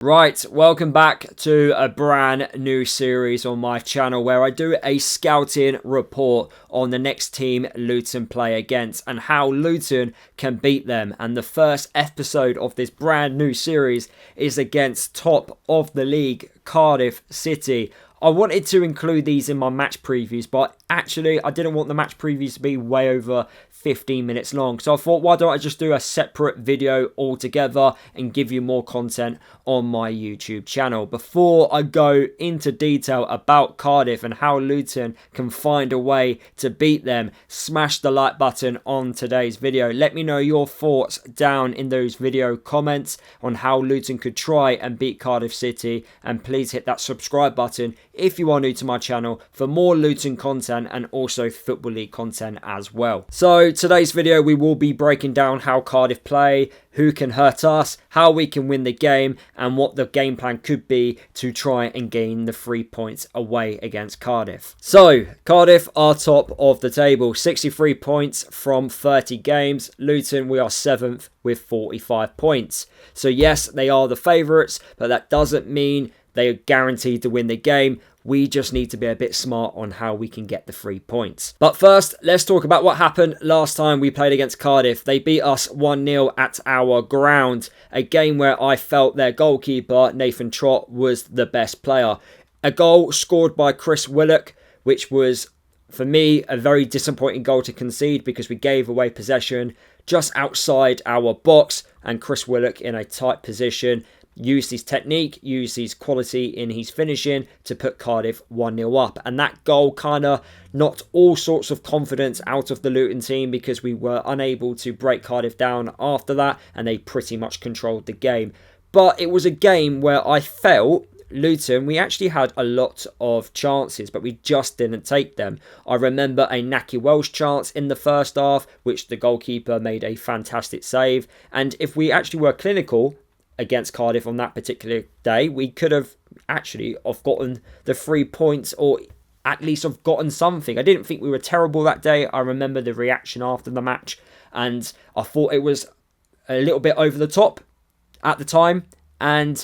Right, welcome back to a brand new series on my channel where I do a scouting report on the next team Luton play against and how Luton can beat them. And the first episode of this brand new series is against top of the league, Cardiff City. I wanted to include these in my match previews, but actually I didn't want the match previews to be way over 15 minutes long. So I thought, why don't I just do a separate video altogether and give you more content on my YouTube channel. Before I go into detail about Cardiff and how Luton can find a way to beat them, smash the like button on today's video. Let me know your thoughts down in those video comments on how Luton could try and beat Cardiff City, and please hit that subscribe button if you are new to my channel for more Luton content and also Football League content as well. So today's video we will be breaking down how Cardiff play, who can hurt us, how we can win the game, and what the game plan could be to try and gain the 3 points away against Cardiff. So Cardiff are top of the table, 63 points from 30 games. Luton, we are 7th with 45 points. So yes, they are the favourites, but that doesn't mean they are guaranteed to win the game. We just need to be a bit smart on how we can get the 3 points. But first, let's talk about what happened last time we played against Cardiff. They beat us 1-0 at our ground. A game where I felt their goalkeeper, Nathan Trott, was the best player. A goal scored by Chris Willock, which was, for me, a very disappointing goal to concede because we gave away possession just outside our box, and Chris Willock in a tight position used his technique, used his quality in his finishing to put Cardiff 1-0 up. And that goal kind of knocked all sorts of confidence out of the Luton team because we were unable to break Cardiff down after that, and they pretty much controlled the game. But it was a game where I felt Luton, we actually had a lot of chances, but we just didn't take them. I remember a Naki Welsh chance in the first half, which the goalkeeper made a fantastic save. And if we actually were clinical against Cardiff on that particular day, we could have actually gotten the 3 points, or at least have gotten something. I didn't think we were terrible that day. I remember the reaction after the match, and I thought it was a little bit over the top at the time. And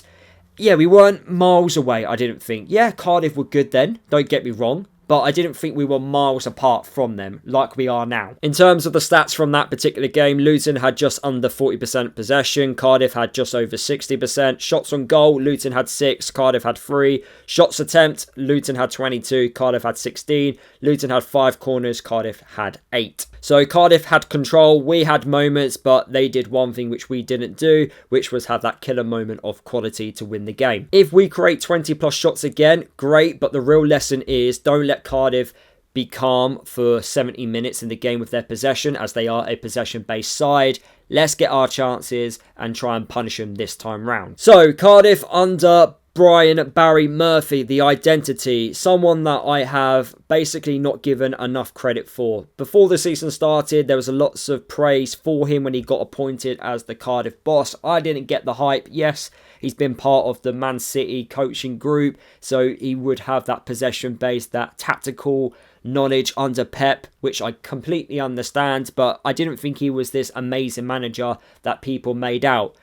yeah, we weren't miles away, I didn't think. Yeah, Cardiff were good then, don't get me wrong, but I didn't think we were miles apart from them like we are now. In terms of the stats from that particular game, Luton had just under 40% possession. Cardiff had just over 60%. Shots on goal, Luton had 6, Cardiff had 3. Shots attempt, Luton had 22, Cardiff had 16. Luton had 5 corners, Cardiff had 8. So Cardiff had control, we had moments, but they did one thing which we didn't do, which was have that killer moment of quality to win the game. If we create 20 plus shots again, great, but the real lesson is don't let Cardiff be calm for 70 minutes in the game with their possession, as they are a possession-based side. Let's get our chances and try and punish them this time round. So Cardiff under Barry Murphy, the identity, someone that I have basically not given enough credit for. Before the season started, there was lots of praise for him when he got appointed as the Cardiff boss. I didn't get the hype. Yes, he's been part of the Man City coaching group, so he would have that possession base, that tactical knowledge under Pep, which I completely understand, but I didn't think he was this amazing manager that people made out.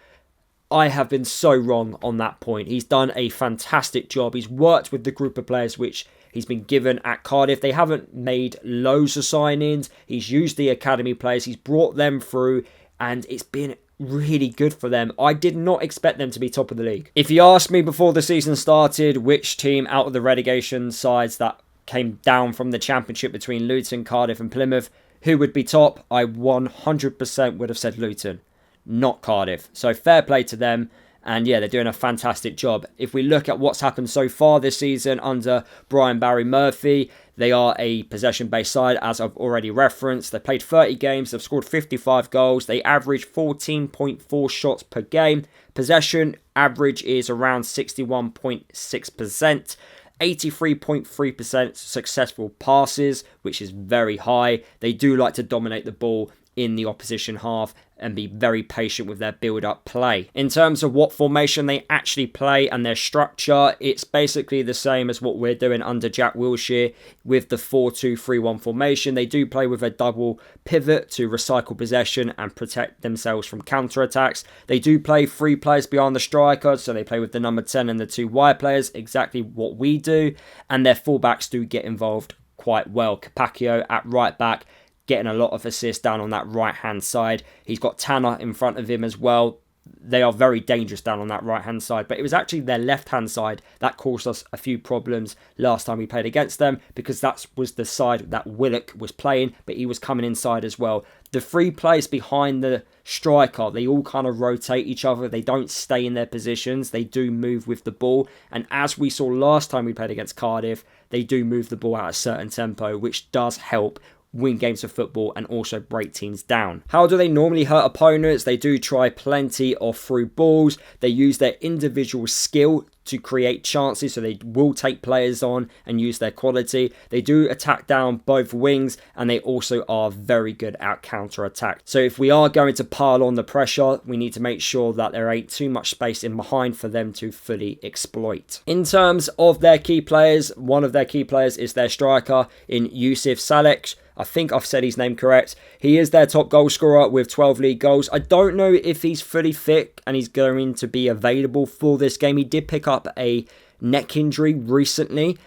I have been so wrong on that point. He's done a fantastic job. He's worked with the group of players which he's been given at Cardiff. They haven't made loads of signings. He's used the academy players. He's brought them through, and it's been really good for them. I did not expect them to be top of the league. If you asked me before the season started which team out of the relegation sides that came down from the championship between Luton, Cardiff and Plymouth, who would be top, I 100% would have said Luton, not Cardiff. So fair play to them. And yeah, they're doing a fantastic job. If we look at what's happened so far this season under Barry Murphy, they are a possession-based side, as I've already referenced. They played 30 games. They've scored 55 goals. They average 14.4 shots per game. Possession average is around 61.6%. 83.3% successful passes, which is very high. They do like to dominate the ball in the opposition half and be very patient with their build-up play. In terms of what formation they actually play and their structure, it's basically the same as what we're doing under Jack Wilshere with the 4-2-3-1 formation. They do play with a double pivot to recycle possession and protect themselves from counter-attacks. They do play 3 players behind the striker, so they play with the number 10 and the 2 wide players, exactly what we do, and their fullbacks do get involved quite well. Capaccio at right back, getting a lot of assists down on that right-hand side. He's got Tanner in front of him as well. They are very dangerous down on that right-hand side. But it was actually their left-hand side that caused us a few problems last time we played against them, because that was the side that Willock was playing, but he was coming inside as well. The 3 players behind the striker, they all kind of rotate each other. They don't stay in their positions. They do move with the ball. And as we saw last time we played against Cardiff, they do move the ball at a certain tempo, which does help win games of football and also break teams down. How do they normally hurt opponents? They do try plenty of through balls. They use their individual skill to create chances, so they will take players on and use their quality. They do attack down both wings, and they also are very good at counter-attack. So if we are going to pile on the pressure, we need to make sure that there ain't too much space in behind for them to fully exploit. In terms of their key players, one of their key players is their striker in Yusuf Salek. I think I've said his name correct. He is their top goal scorer with 12 league goals. I don't know if he's fully fit and he's going to be available for this game. He did pick up a neck injury recently,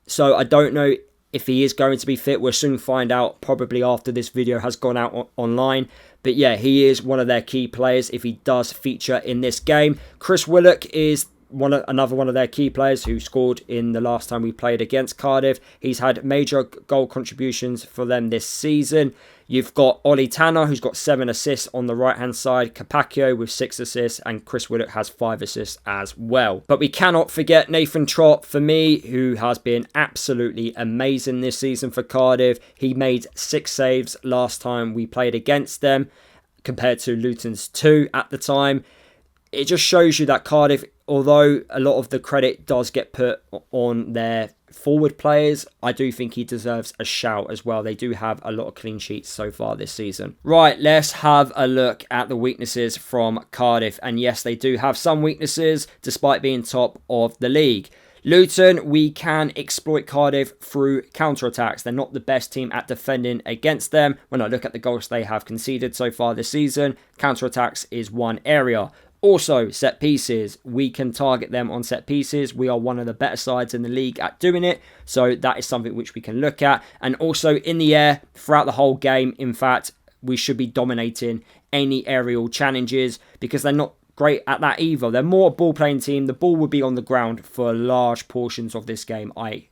so I don't know if he is going to be fit. We'll soon find out, probably after this video has gone out online. But yeah, he is one of their key players if he does feature in this game. Chris Willock is another one of their key players who scored in the last time we played against Cardiff. He's had major goal contributions for them this season. You've got Ollie Tanner, who's got 7 assists on the right-hand side. Capaccio with 6 assists. And Chris Willock has 5 assists as well. But we cannot forget Nathan Trott, for me, who has been absolutely amazing this season for Cardiff. He made 6 saves last time we played against them, compared to Luton's 2 at the time. It just shows you that Cardiff, although a lot of the credit does get put on their forward players, I do think he deserves a shout as well. They do have a lot of clean sheets so far this season. Right, let's have a look at the weaknesses from Cardiff. And yes, they do have some weaknesses despite being top of the league. Luton, we can exploit Cardiff through counter-attacks. They're not the best team at defending against them. When I look at the goals they have conceded so far this season, counter-attacks is one area. Also, set pieces. We can target them on set pieces. We are one of the better sides in the league at doing it. So that is something which we can look at. And also in the air, throughout the whole game, in fact, we should be dominating any aerial challenges, because they're not great at that either. They're more a ball-playing team. The ball would be on the ground for large portions of this game, I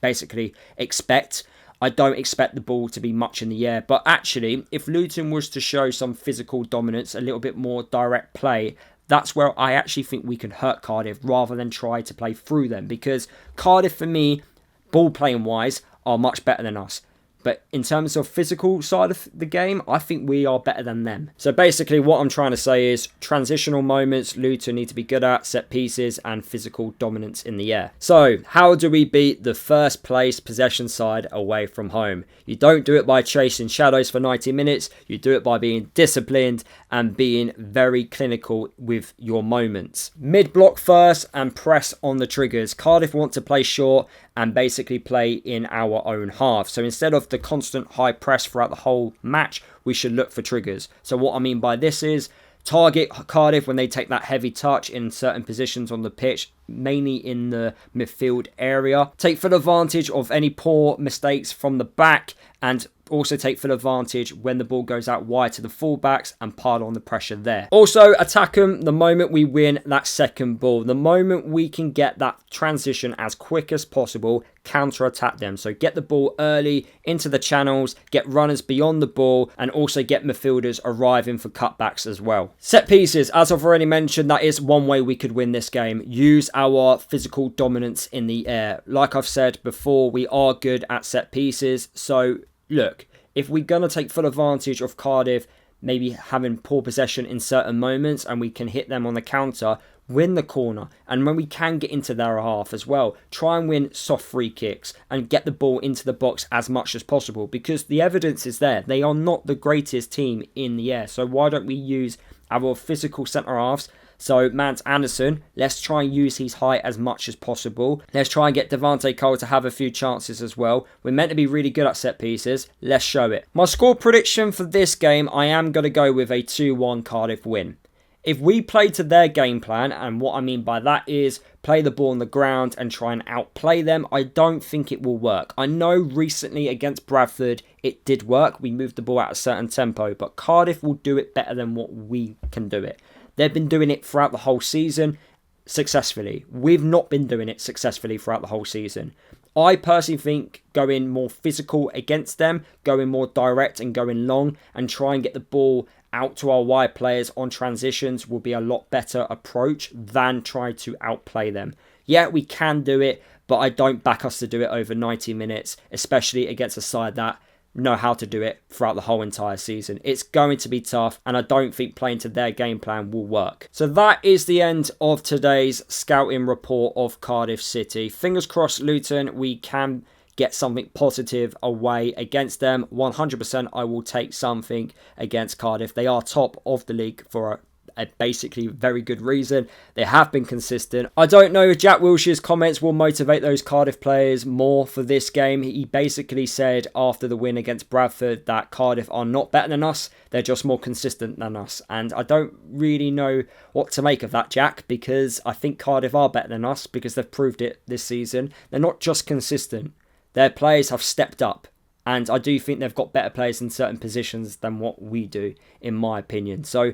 basically expect. I don't expect the ball to be much in the air. But actually, if Luton was to show some physical dominance, a little bit more direct play, that's where I actually think we can hurt Cardiff rather than try to play through them. Because Cardiff, for me, ball playing wise, are much better than us. But in terms of physical side of the game, I think we are better than them. So basically what I'm trying to say is transitional moments Luton need to be good at, set pieces and physical dominance in the air. So how do we beat the first place possession side away from home? You don't do it by chasing shadows for 90 minutes. You do it by being disciplined and being very clinical with your moments. Mid-block first and press on the triggers. Cardiff want to play short and basically play in our own half. So instead of the constant high press throughout the whole match, we should look for triggers. So what I mean by this is target Cardiff when they take that heavy touch in certain positions on the pitch, mainly in the midfield area. Take full advantage of any poor mistakes from the back, and also take full advantage when the ball goes out wide to the fullbacks and pile on the pressure there. Also, attack them the moment we win that second ball. The moment we can get that transition as quick as possible, counter-attack them. So get the ball early into the channels, get runners beyond the ball, and also get midfielders arriving for cutbacks as well. Set pieces, as I've already mentioned, that is one way we could win this game. Use our physical dominance in the air. Like I've said before, we are good at set pieces. So look, if we're going to take full advantage of Cardiff maybe having poor possession in certain moments and we can hit them on the counter, win the corner, and when we can get into their half as well, try and win soft free kicks and get the ball into the box as much as possible, because the evidence is there. They are not the greatest team in the air, so why don't we use our physical centre halves? So Mount Anderson, let's try and use his height as much as possible. Let's try and get Devante Cole to have a few chances as well. We're meant to be really good at set pieces. Let's show it. My score prediction for this game, I am going to go with a 2-1 Cardiff win. If we play to their game plan, and what I mean by that is play the ball on the ground and try and outplay them, I don't think it will work. I know recently against Bradford it did work. We moved the ball at a certain tempo, but Cardiff will do it better than what we can do it. They've been doing it throughout the whole season successfully. We've not been doing it successfully throughout the whole season. I personally think going more physical against them, going more direct and going long and try and get the ball out to our wide players on transitions will be a lot better approach than try to outplay them. Yeah, we can do it, but I don't back us to do it over 90 minutes, especially against a side that know how to do it throughout the whole entire season. It's going to be tough, and I don't think playing to their game plan will work. So that is the end of today's scouting report of Cardiff City. Fingers crossed, Luton, we can get something positive away against them. 100% I will take something against Cardiff. They are top of the league for a basically very good reason. They have been consistent. I don't know if Jack Wilshere's comments will motivate those Cardiff players more for this game. He basically said after the win against Bradford that Cardiff are not better than us, they're just more consistent than us. And I don't really know what to make of that, Jack, because I think Cardiff are better than us because they've proved it this season. They're not just consistent. Their players have stepped up. And I do think they've got better players in certain positions than what we do, in my opinion. So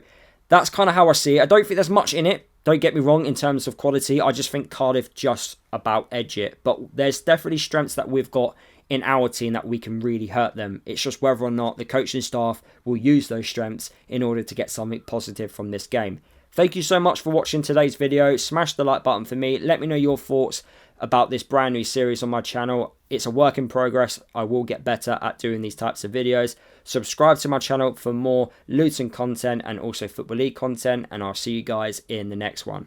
that's kind of how I see it. I don't think there's much in it. Don't get me wrong in terms of quality. I just think Cardiff just about edge it. But there's definitely strengths that we've got in our team that we can really hurt them. It's just whether or not the coaching staff will use those strengths in order to get something positive from this game. Thank you so much for watching today's video. Smash the like button for me. Let me know your thoughts about this brand new series on my channel. It's a work in progress. I will get better at doing these types of videos. Subscribe to my channel for more Luton content and also Football League content, and I'll see you guys in the next one.